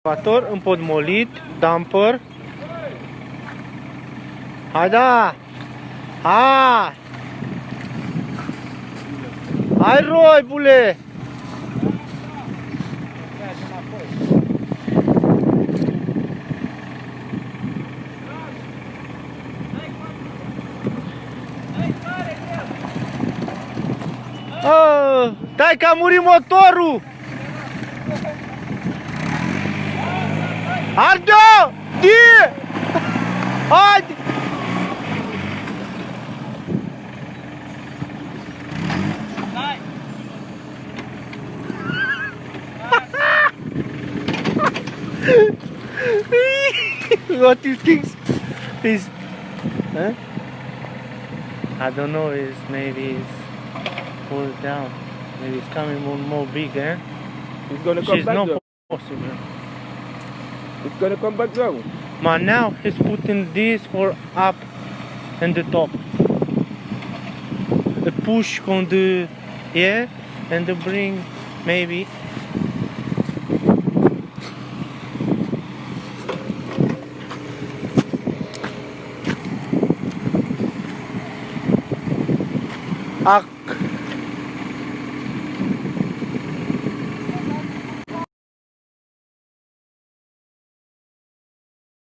Excavator împodmolit, damper. Hai da! Hai! Hai roi, bule! Oh, dai că a murit motorul! Arde-o! Die! Haide! What do you think is? Huh? I don't know. Maybe it's pulled down. Maybe it's coming more big, eh? It's gonna come back not down. possible. It's gonna come back down. Man, now he's putting this for up and the top. The push on the air and the bring maybe. Ac